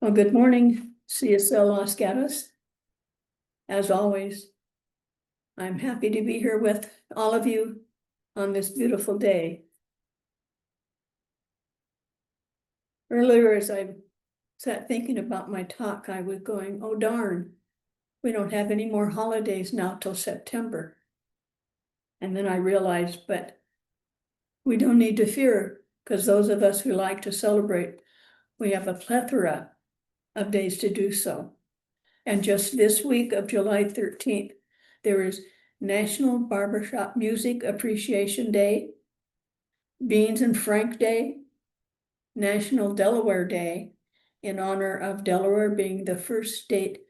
Well, good morning, CSL Los Gatos. As always, I'm happy to be here with all of you on this beautiful day. Earlier, as I sat thinking about my talk, I was going, oh darn, we don't have any more holidays now till September. And then I realized, but we don't need to fear, because those of us who like to celebrate, we have a plethora of days to do so. And just this week of July 13th, there is National Barbershop Music Appreciation Day, Beans and Frank Day, National Delaware Day, in honor of Delaware being the first state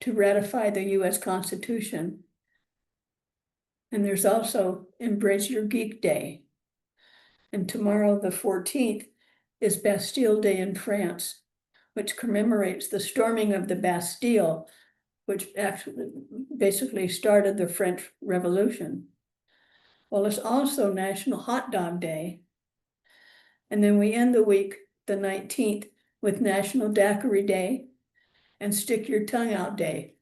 to ratify the US Constitution. And there's also Embrace Your Geek Day. And tomorrow, the 14th, is Bastille Day in France, which commemorates the storming of the Bastille, which actually basically started the French Revolution. Well, it's also National Hot Dog Day. And then we end the week, the 19th, with National Daiquiri Day and Stick Your Tongue Out Day.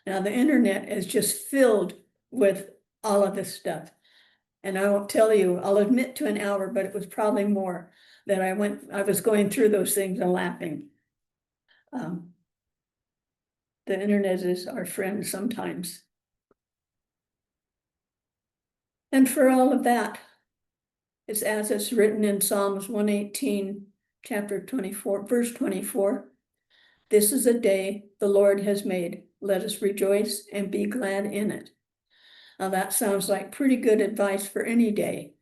Now, the internet is just filled with all of this stuff. And I won't tell you, I'll admit to an hour, but it was probably more that I was going through those things and laughing. The internet is our friend sometimes. And for all of that, it's as it's written in Psalms 118, chapter 24, verse 24. This is a day the Lord has made. Let us rejoice and be glad in it. Now that sounds like pretty good advice for any day.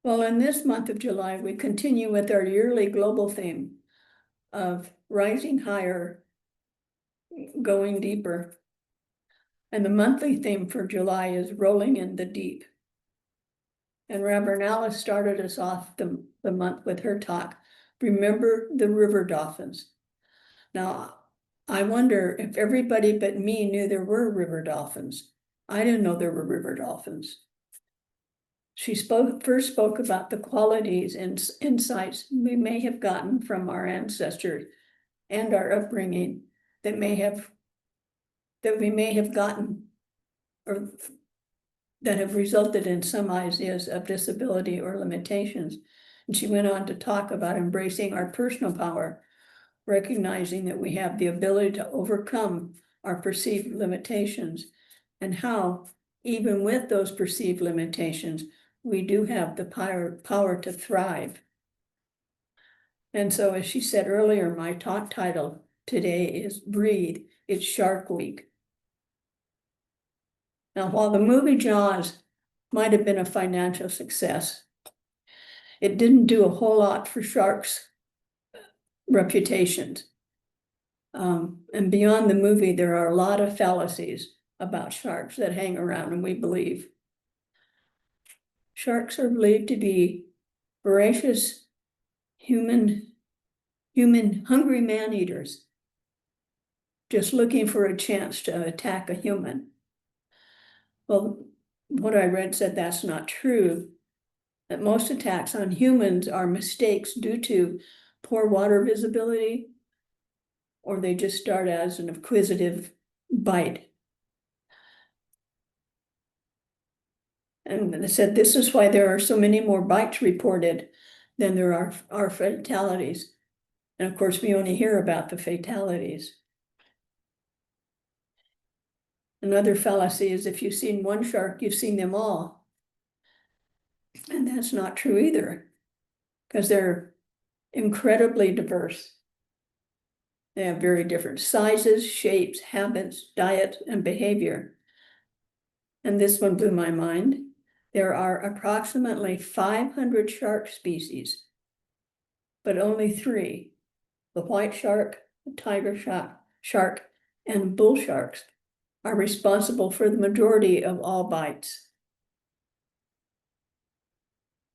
Well, in this month of July, we continue with our yearly global theme of rising higher, going deeper. And the monthly theme for July is rolling in the deep. And Rabbi Alice started us off the month with her talk, Remember the River Dolphins. Now, I wonder if everybody but me knew there were river dolphins. I didn't know there were river dolphins. She first spoke about the qualities and insights we may have gotten from our ancestors and our upbringing that we may have gotten or that have resulted in some ideas of disability or limitations. And she went on to talk about embracing our personal power, recognizing that we have the ability to overcome our perceived limitations, and how, even with those perceived limitations, we do have the power to thrive. And so, as she said earlier, my talk title today is Breathe, It's Shark Week. Now, while the movie Jaws might have been a financial success, it didn't do a whole lot for sharks' reputations. And beyond the movie, there are a lot of fallacies about sharks that hang around, and we believe. Sharks are believed to be voracious, human hungry man-eaters, just looking for a chance to attack a human. Well, what I read said that's not true, that most attacks on humans are mistakes due to poor water visibility, or they just start as an acquisitive bite. And they said this is why there are so many more bites reported than there are fatalities. And of course, we only hear about the fatalities. Another fallacy is if you've seen one shark, you've seen them all. And that's not true either, because they're incredibly diverse. They have very different sizes, shapes, habits, diet, and behavior. And this one blew my mind. There are approximately 500 shark species, but only 3, the white shark, the tiger shark, and bull sharks, are responsible for the majority of all bites.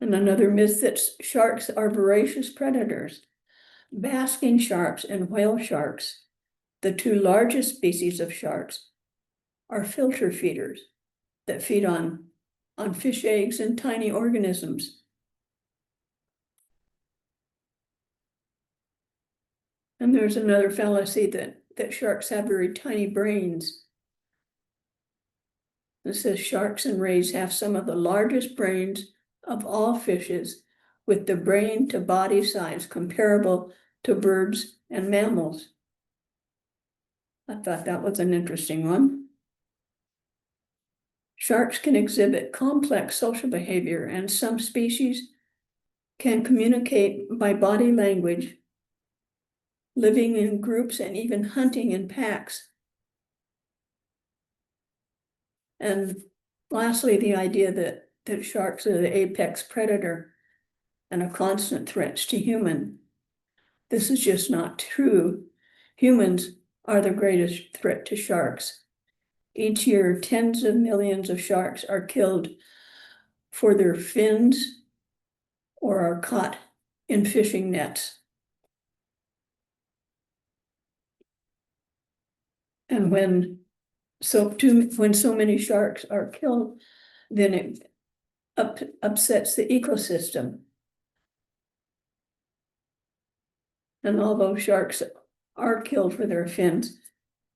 And another myth that sharks are voracious predators. Basking sharks and whale sharks, the 2 largest species of sharks, are filter feeders that feed on fish eggs and tiny organisms. And there's another fallacy that sharks have very tiny brains. It says sharks and rays have some of the largest brains of all fishes, with the brain to body size comparable to birds and mammals. I thought that was an interesting one. Sharks can exhibit complex social behavior, and some species can communicate by body language, living in groups and even hunting in packs. And lastly, the idea that sharks are the apex predator and a constant threat to human. This is just not true. Humans are the greatest threat to sharks. Each year, tens of millions of sharks are killed for their fins or are caught in fishing nets. And when so many sharks are killed, then it upsets the ecosystem. And although sharks are killed for their fins,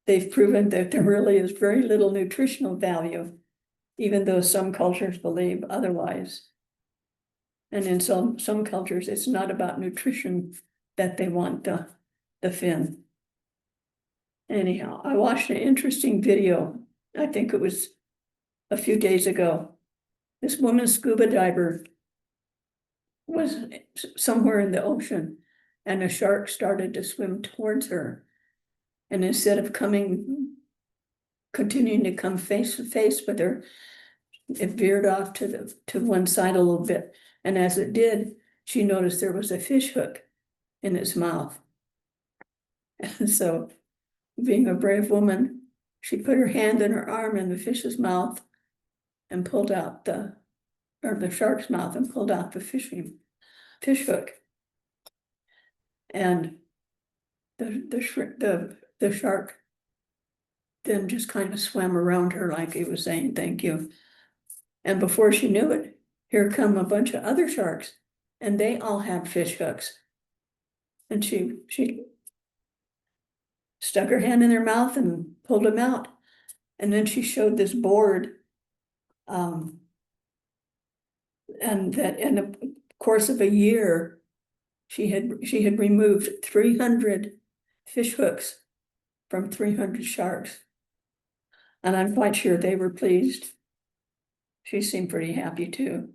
they've proven that there really is very little nutritional value, even though some cultures believe otherwise. And in some cultures, it's not about nutrition that they want the fin. Anyhow, I watched an interesting video. I think it was a few days ago. This woman, scuba diver, was somewhere in the ocean, and a shark started to swim towards her. And instead of continuing to come face to face with her, it veered off to one side a little bit. And as it did, she noticed there was a fish hook in its mouth. And so, being a brave woman, she put her hand and her arm in the fish's mouth and pulled out the shark's mouth and pulled out the fish hook. And the shark then just kind of swam around her like it was saying thank you. And before she knew it, here come a bunch of other sharks, and they all had fish hooks. And she stuck her hand in their mouth and pulled them out. And then she showed this board, and that in the course of a year, she had removed 300 fish hooks from 300 sharks. And I'm quite sure they were pleased. She seemed pretty happy too.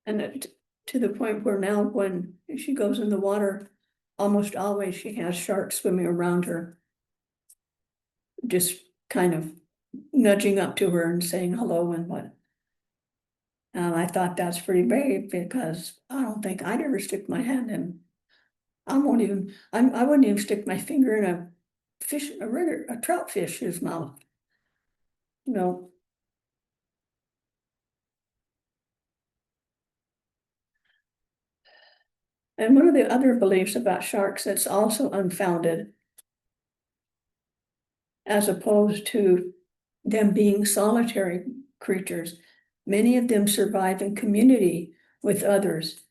And to the point where now when she goes in the water, almost always she has sharks swimming around her, just kind of nudging up to her and saying hello and what. And I thought that's pretty brave, because I don't think I'd ever stick my hand in. I wouldn't even stick my finger in a trout fish's mouth. No. And one of the other beliefs about sharks that's also unfounded, as opposed to them being solitary creatures, many of them survive in community with others.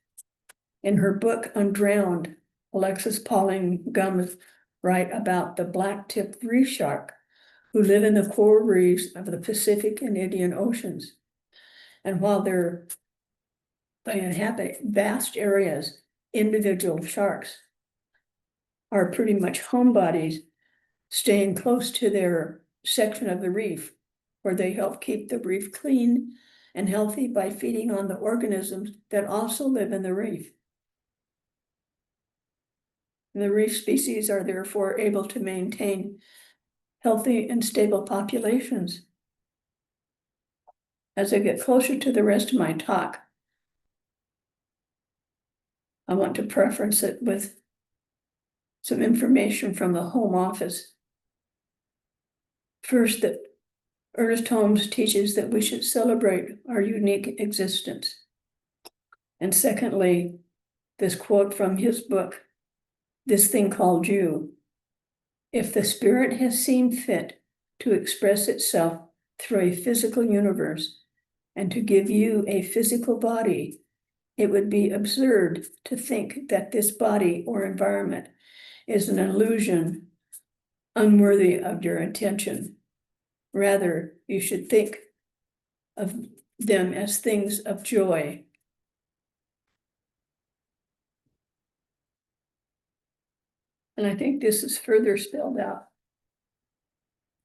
In her book, Undrowned, Alexis Pauline Gumbs write about the black-tipped reef shark who live in the coral reefs of the Pacific and Indian Oceans. And while they inhabit vast areas, individual sharks are pretty much homebodies, staying close to their section of the reef, where they help keep the reef clean and healthy by feeding on the organisms that also live in the reef. The reef species are therefore able to maintain healthy and stable populations. As I get closer to the rest of my talk, I want to preference it with some information from the Home Office. First, that Ernest Holmes teaches that we should celebrate our unique existence. And secondly, this quote from his book, This Thing Called You. If the spirit has seen fit to express itself through a physical universe, and to give you a physical body, it would be absurd to think that this body or environment is an illusion unworthy of your attention. Rather, you should think of them as things of joy. And I think this is further spelled out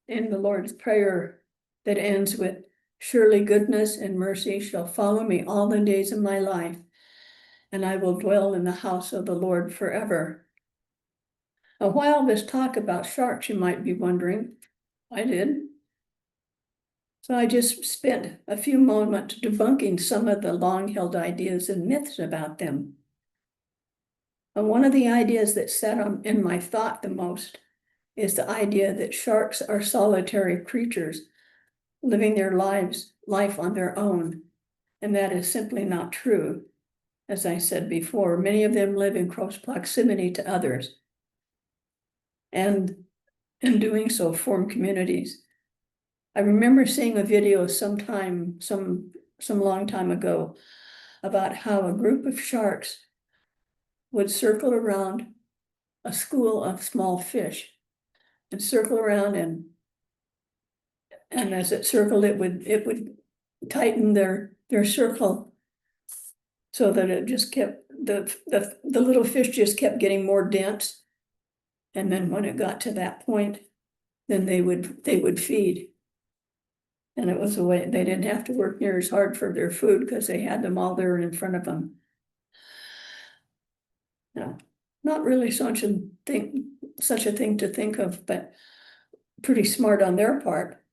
in the Lord's Prayer that ends with, "Surely goodness and mercy shall follow me all the days of my life, and I will dwell in the house of the Lord forever." Now, why all this talk about sharks, you might be wondering? I did. So I just spent a few moments debunking some of the long-held ideas and myths about them. And one of the ideas that sat in my thought the most is the idea that sharks are solitary creatures living their life on their own. And that is simply not true. As I said before, many of them live in close proximity to others, and in doing so form communities. I remember seeing a video some long time ago about how a group of sharks would circle around a school of small fish and circle around, and as it circled, it would tighten their circle so that it just kept the little fish just kept getting more dense. And then when it got to that point, then they would feed. And it was a way they didn't have to work near as hard for their food because they had them all there in front of them. No, not really such a thing to think of, but pretty smart on their part.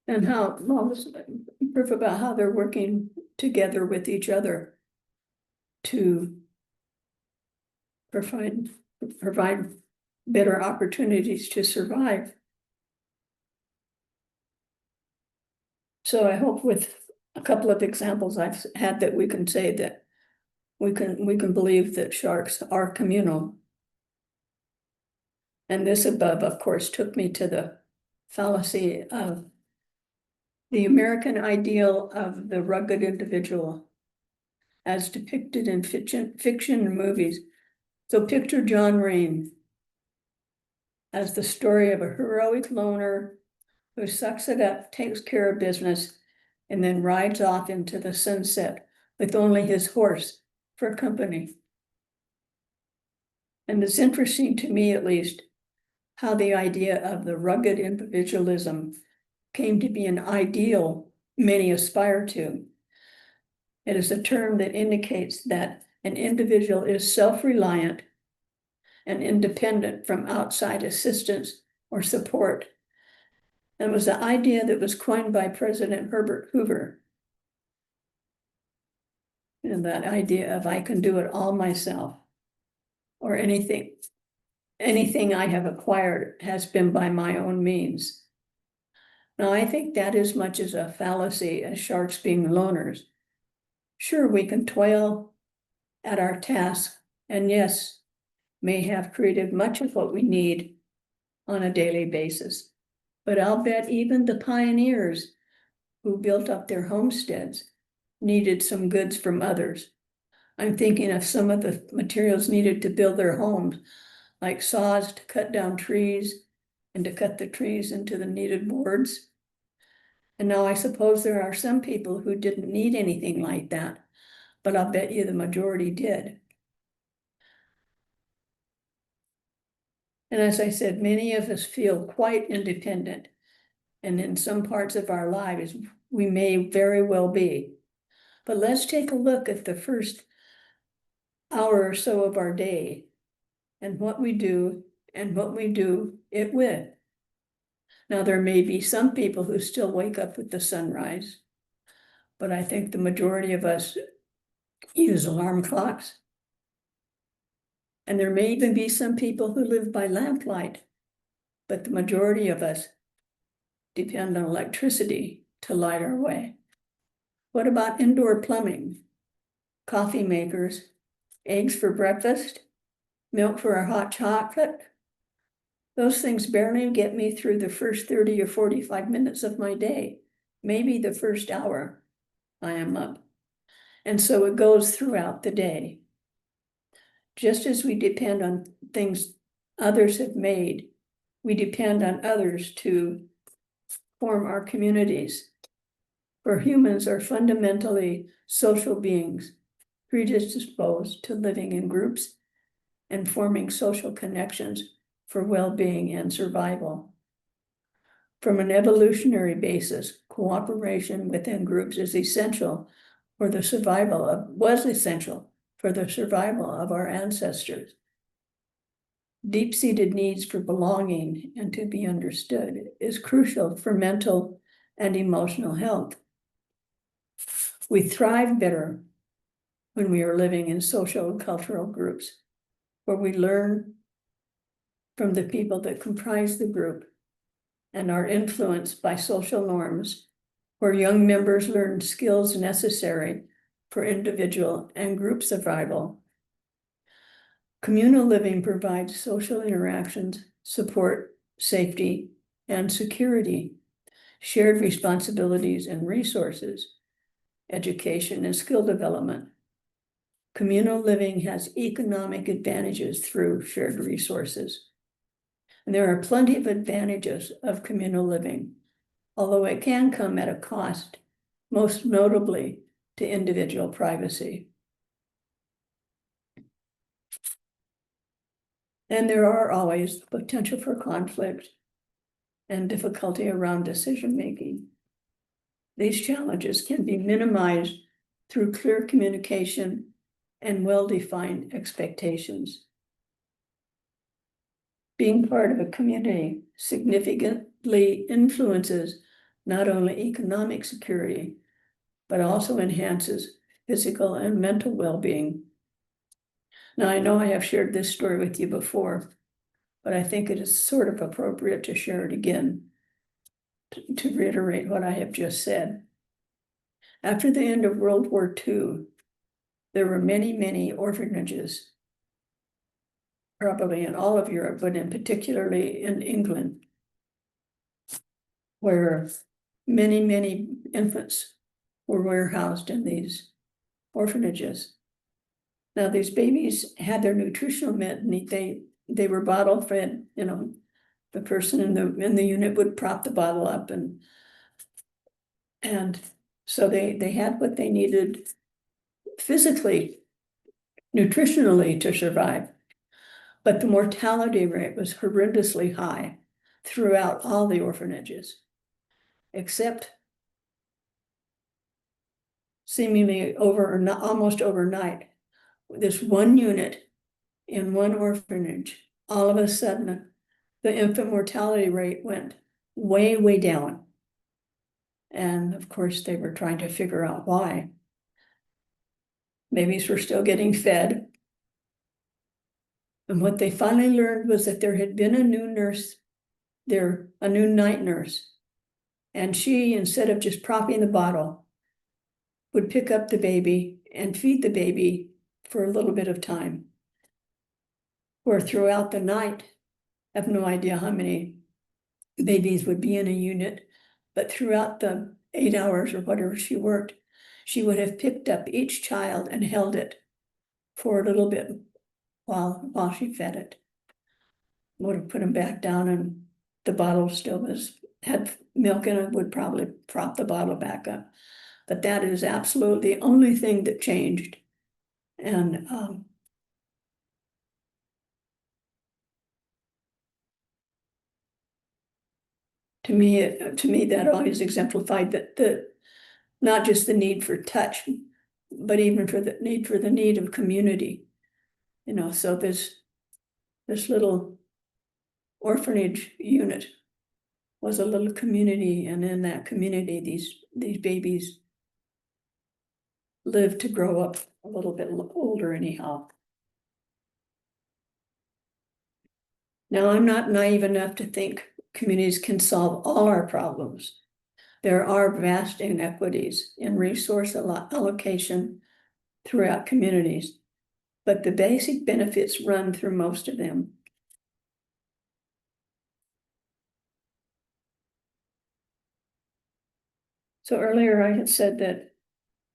And how, well, this proof about how they're working together with each other to provide better opportunities to survive. So I hope with a couple of examples I've had that we can say that we can believe that sharks are communal. And this above, of course, took me to the fallacy of the American ideal of the rugged individual as depicted in fiction and movies. So picture John Wayne as the story of a heroic loner who sucks it up, takes care of business, and then rides off into the sunset with only his horse for company. And it's interesting to me, at least, how the idea of the rugged individualism came to be an ideal many aspire to. It is a term that indicates that an individual is self-reliant and independent from outside assistance or support. And it was the idea that was coined by President Herbert Hoover. And that idea of I can do it all myself, or anything I have acquired has been by my own means. Now, I think that as much as a fallacy as sharks being loners. Sure, we can toil at our task, and yes, may have created much of what we need on a daily basis. But I'll bet even the pioneers who built up their homesteads needed some goods from others. I'm thinking of some of the materials needed to build their homes, like saws to cut down trees and to cut the trees into the needed boards. And now I suppose there are some people who didn't need anything like that, but I'll bet you the majority did. And as I said, many of us feel quite independent. And in some parts of our lives, we may very well be. But let's take a look at the first hour or so of our day and what we do it with. Now, there may be some people who still wake up with the sunrise, but I think the majority of us use alarm clocks. And there may even be some people who live by lamplight, but the majority of us depend on electricity to light our way. What about indoor plumbing? Coffee makers, eggs for breakfast, milk for our hot chocolate, Those things barely get me through the first 30 or 45 minutes of my day, maybe the first hour I am up. And so it goes throughout the day. Just as we depend on things others have made, we depend on others to form our communities. For humans are fundamentally social beings, predisposed to living in groups and forming social connections for well-being and survival. From an evolutionary basis, cooperation within groups is essential for the survival of, was essential for the survival of our ancestors. Deep-seated needs for belonging and to be understood is crucial for mental and emotional health. We thrive better when we are living in social and cultural groups, where we learn from the people that comprise the group and are influenced by social norms, where young members learn skills necessary for individual and group survival. Communal living provides social interactions, support, safety, and security, shared responsibilities and resources, education and skill development. Communal living has economic advantages through shared resources. And there are plenty of advantages of communal living, although it can come at a cost, most notably to individual privacy. And there are always the potential for conflict and difficulty around decision-making. These challenges can be minimized through clear communication and well-defined expectations. Being part of a community significantly influences not only economic security, but also enhances physical and mental well-being. Now, I know I have shared this story with you before, but I think it is sort of appropriate to share it again to reiterate what I have just said. After the end of World War II, there were many, many orphanages, probably in all of Europe, but in particularly in England, where many, many infants were warehoused in these orphanages. Now, these babies had their nutritional needs. They were bottle fed. You know, the person in the unit would prop the bottle up, and so they had what they needed physically, nutritionally to survive. But the mortality rate was horrendously high throughout all the orphanages, except seemingly almost overnight. This one unit in one orphanage, all of a sudden, the infant mortality rate went way, way down. And of course, they were trying to figure out why. Babies were still getting fed. And what they finally learned was that there had been a new nurse there, a new night nurse. And she, instead of just propping the bottle, would pick up the baby and feed the baby for a little bit of time. Where throughout the night, I have no idea how many babies would be in a unit, but throughout the 8 hours or whatever she worked, she would have picked up each child and held it for a little bit while she fed it. Would have put them back down, and the bottle still had milk in it, would probably prop the bottle back up. But that is absolutely the only thing that changed. And to me, that always exemplified that not just the need for touch, but even for the need of community. You know, so this little orphanage unit was a little community, and in that community, these babies lived to grow up a little bit older anyhow. Now, I'm not naive enough to think communities can solve all our problems. There are vast inequities in resource allocation throughout communities, but the basic benefits run through most of them. So earlier I had said that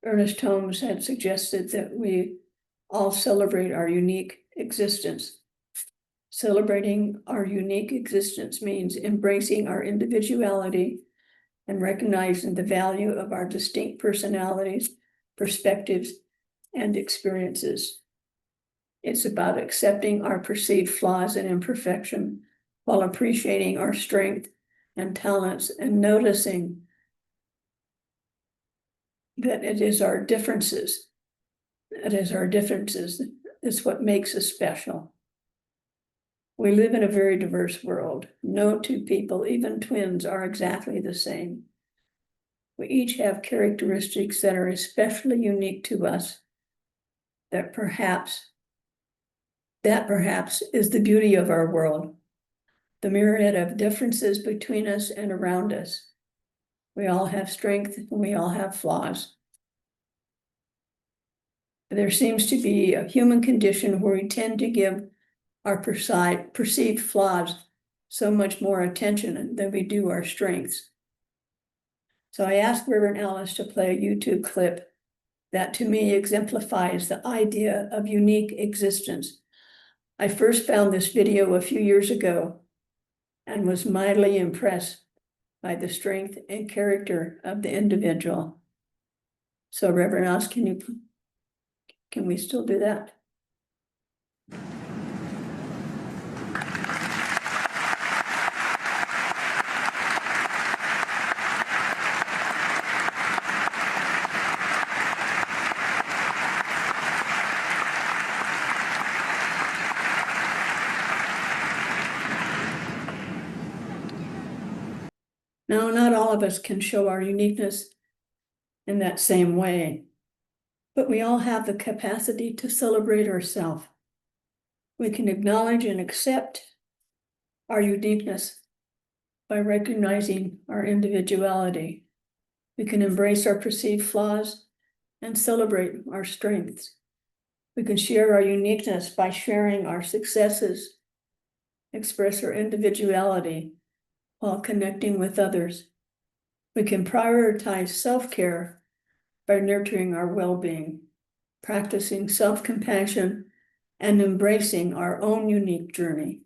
Ernest Holmes had suggested that we all celebrate our unique existence. Celebrating our unique existence means embracing our individuality and recognizing the value of our distinct personalities, perspectives, and experiences. It's about accepting our perceived flaws and imperfection while appreciating our strength and talents and noticing that it is our differences. Is what makes us special. We live in a very diverse world. No two people, even twins, are exactly the same. We each have characteristics that are especially unique to us, that perhaps is the beauty of our world, the myriad of differences between us and around us. We all have strength and we all have flaws. There seems to be a human condition where we tend to give our perceived flaws so much more attention than we do our strengths. So I asked Reverend Alice to play a YouTube clip that to me exemplifies the idea of unique existence. I first found this video a few years ago and was mightily impressed by the strength and character of the individual. So Reverend Alice, can we still do that? Now, not all of us can show our uniqueness in that same way, but we all have the capacity to celebrate ourselves. We can acknowledge and accept our uniqueness by recognizing our individuality. We can embrace our perceived flaws and celebrate our strengths. We can share our uniqueness by sharing our successes, express our individuality while connecting with others. We can prioritize self-care by nurturing our well-being, practicing self-compassion, and embracing our own unique journey.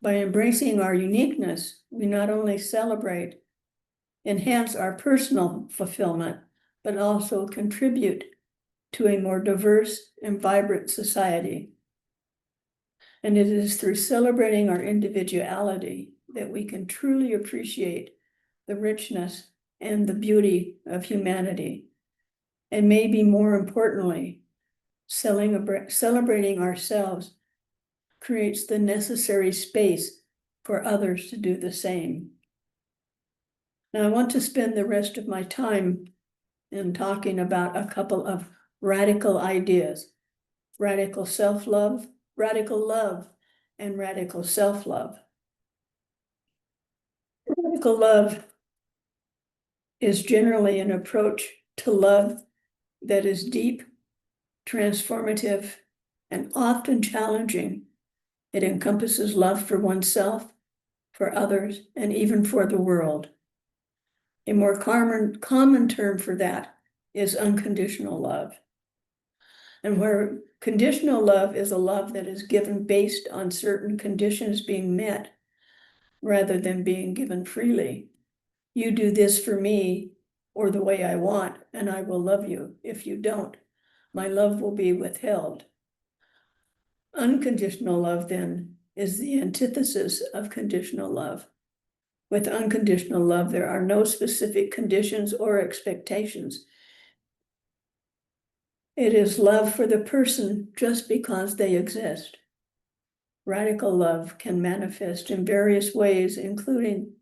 By embracing our uniqueness, we not only enhance our personal fulfillment, but also contribute to a more diverse and vibrant society. And it is through celebrating our individuality that we can truly appreciate the richness and the beauty of humanity. And maybe more importantly, celebrating ourselves creates the necessary space for others to do the same. Now, I want to spend the rest of my time in talking about a couple of radical ideas: radical self-love, radical love, and radical self-love. Radical love is generally an approach to love that is deep, transformative, and often challenging. It encompasses love for oneself, for others, and even for the world. A more common term for that is unconditional love. And where conditional love is a love that is given based on certain conditions being met, rather than being given freely. You do this for me or the way I want, and I will love you. If you don't, my love will be withheld. Unconditional love, then, is the antithesis of conditional love. With unconditional love, there are no specific conditions or expectations. It is love for the person just because they exist. Radical love can manifest in various ways, including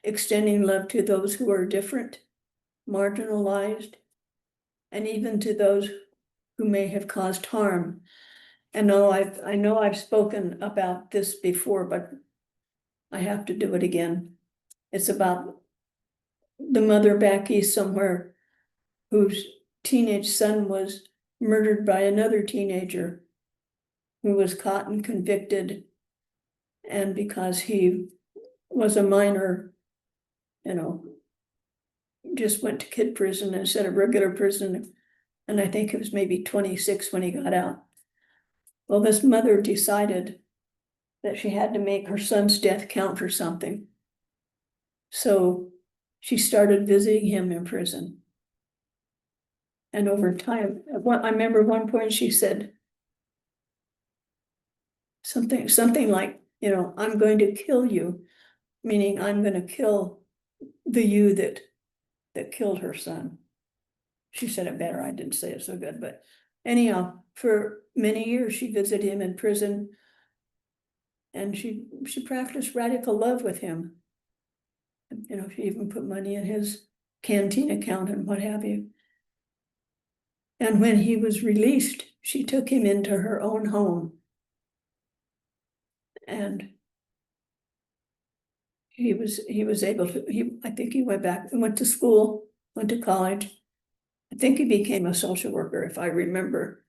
extending love to those who are different, marginalized, and even to those who may have caused harm. And I know I've spoken about this before, but I have to do it again. It's about the mother back east somewhere whose teenage son was murdered by another teenager who was caught and convicted. And because he was a minor, just went to kid prison instead of regular prison. And I think it was maybe 26 when he got out. Well, this mother decided that she had to make her son's death count for something. So she started visiting him in prison. And over time, I remember one point she said something like, I'm going to kill you, meaning I'm going to kill the you that killed her son. She said it better. I didn't say it so good, but anyhow, for many years she visited him in prison, and she practiced radical love with him. She even put money in his canteen account and what have you. And when he was released, she took him into her own home. And he was able to, I think he went to school, went to college. I think he became a social worker, if I remember.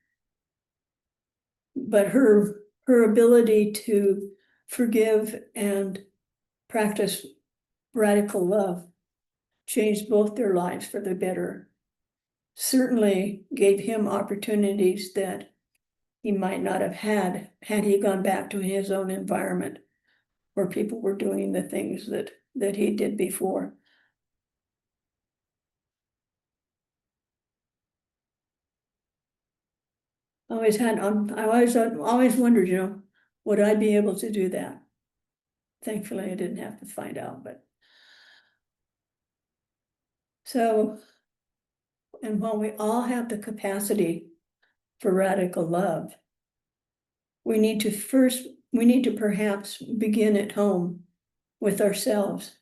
But her ability to forgive and practice radical love changed both their lives for the better. Certainly gave him opportunities that he might not have had he gone back to his own environment where people were doing the things that he did before. I always wondered, would I be able to do that? Thankfully, I didn't have to find out, but. So, and while we all have the capacity for radical love, we need to perhaps begin at home with ourselves.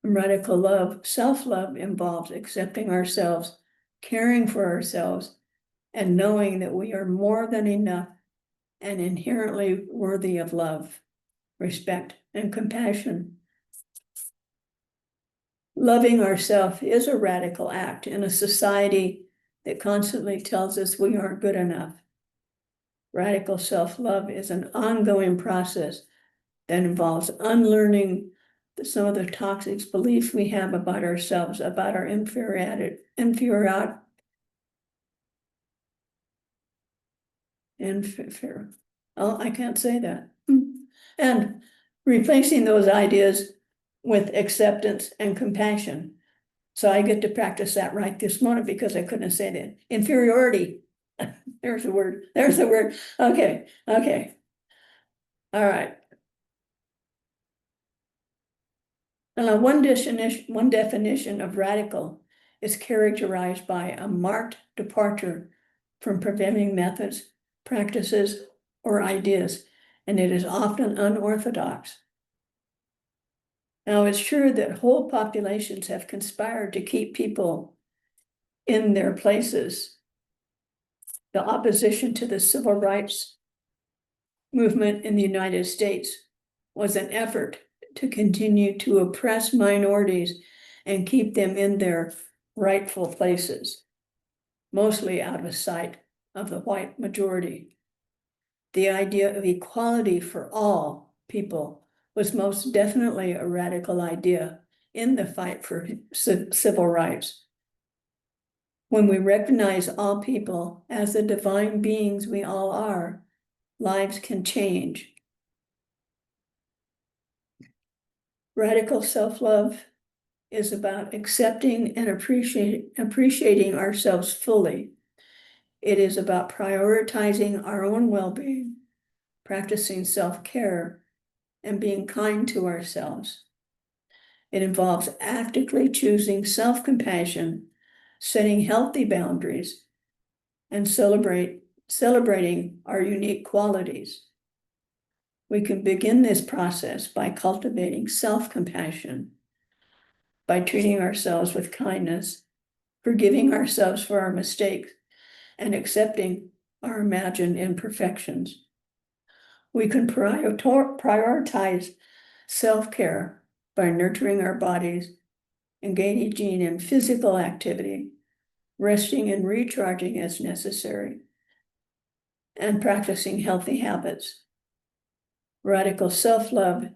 Radical love, self-love involves accepting ourselves, caring for ourselves, and knowing that we are more than enough and inherently worthy of love, respect, and compassion. Loving ourselves is a radical act in a society that constantly tells us we aren't good enough. Radical self-love is an ongoing process that involves unlearning some of the toxic beliefs we have about ourselves, about our inferiority, I can't say that. And replacing those ideas with acceptance and compassion. So I get to practice that right this morning because I couldn't say that. Inferiority. There's a word. Okay. All right. Now, one definition of radical is characterized by a marked departure from prevailing methods, practices, or ideas, and it is often unorthodox. Now, it's true that whole populations have conspired to keep people in their places. The opposition to the civil rights movement in the United States was an effort to continue to oppress minorities and keep them in their rightful places, mostly out of sight of the white majority. The idea of equality for all people was most definitely a radical idea in the fight for civil rights. When we recognize all people as the divine beings we all are, lives can change. Radical self-love is about accepting and appreciating ourselves fully. It is about prioritizing our own well-being, practicing self-care, and being kind to ourselves. It involves actively choosing self-compassion, setting healthy boundaries, and celebrating our unique qualities. We can begin this process by cultivating self-compassion, by treating ourselves with kindness, forgiving ourselves for our mistakes, and accepting our imagined imperfections. We can prioritize self-care by nurturing our bodies, engaging in physical activity, resting and recharging as necessary, and practicing healthy habits. Radical self-love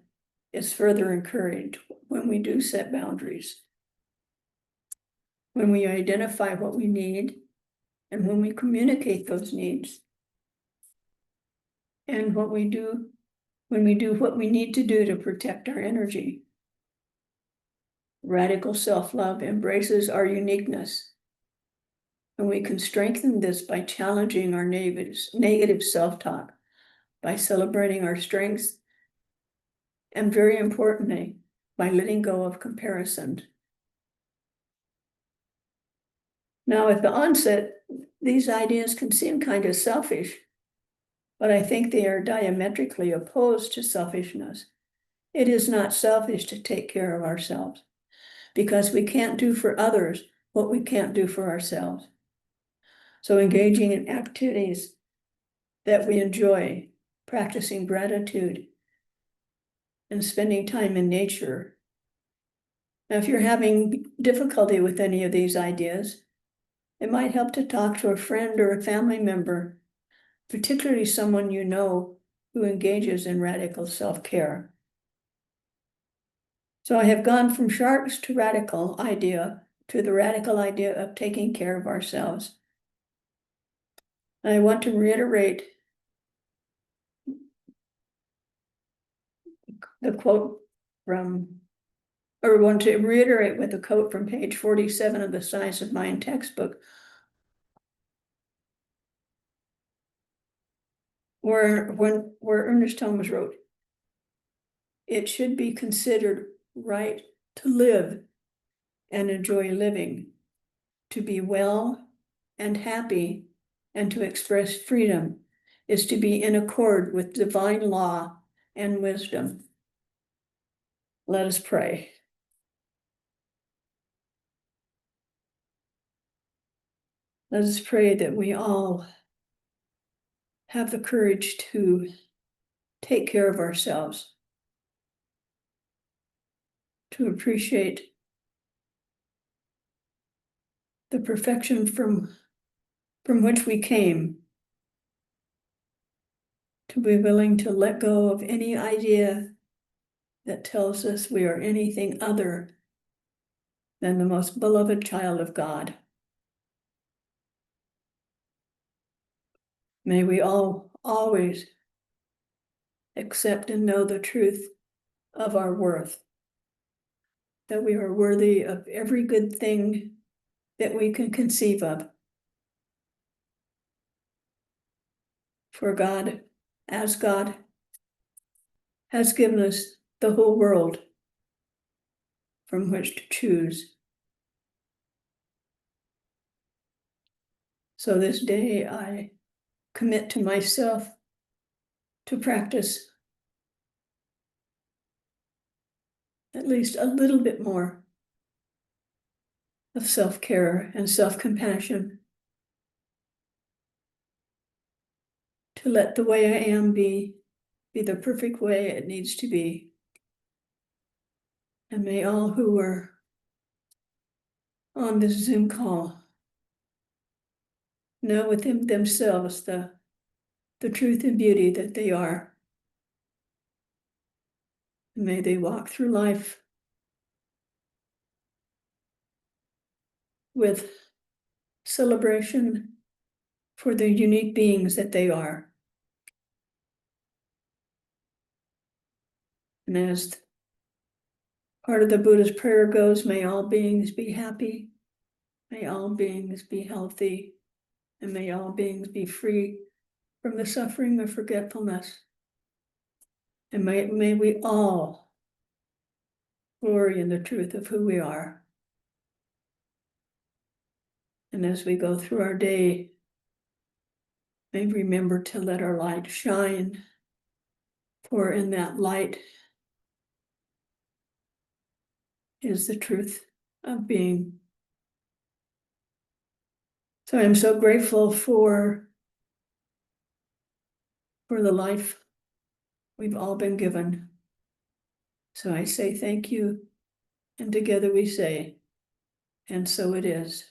is further encouraged when we do set boundaries, when we identify what we need, and when we communicate those needs, and what we do when we do what we need to do to protect our energy. Radical self-love embraces our uniqueness, and we can strengthen this by challenging our negative self-talk, by celebrating our strengths, and very importantly, by letting go of comparison. Now, at the onset, these ideas can seem kind of selfish, but I think they are diametrically opposed to selfishness. It is not selfish to take care of ourselves, because we can't do for others what we can't do for ourselves. So engaging in activities that we enjoy, practicing gratitude, and spending time in nature. Now, if you're having difficulty with any of these ideas, it might help to talk to a friend or a family member, particularly someone you know who engages in radical self-care. So I have gone from sharks to the radical idea of taking care of ourselves. I want to reiterate the quote from, or want to reiterate with a quote from page 47 of the Science of Mind textbook, where Ernest Holmes wrote, "It should be considered right to live and enjoy living, to be well and happy, and to express freedom is to be in accord with divine law and wisdom." Let us pray. Let us pray that we all have the courage to take care of ourselves, to appreciate the perfection from which we came, to be willing to let go of any idea that tells us we are anything other than the most beloved child of God. May we all always accept and know the truth of our worth, that we are worthy of every good thing that we can conceive of. For God, as God, has given us the whole world from which to choose. So this day I commit to myself to practice at least a little bit more of self-care and self-compassion, to let the way I am be the perfect way it needs to be. And may all who are on this Zoom call know within themselves the truth and beauty that they are. And may they walk through life with celebration for the unique beings that they are. And as part of the Buddha's prayer goes, may all beings be happy, may all beings be healthy, and may all beings be free from the suffering of forgetfulness. And may we all glory in the truth of who we are. And as we go through our day, may we remember to let our light shine, for in that light is the truth of being. So I'm so grateful for the life we've all been given. So I say thank you, and together we say, and so it is.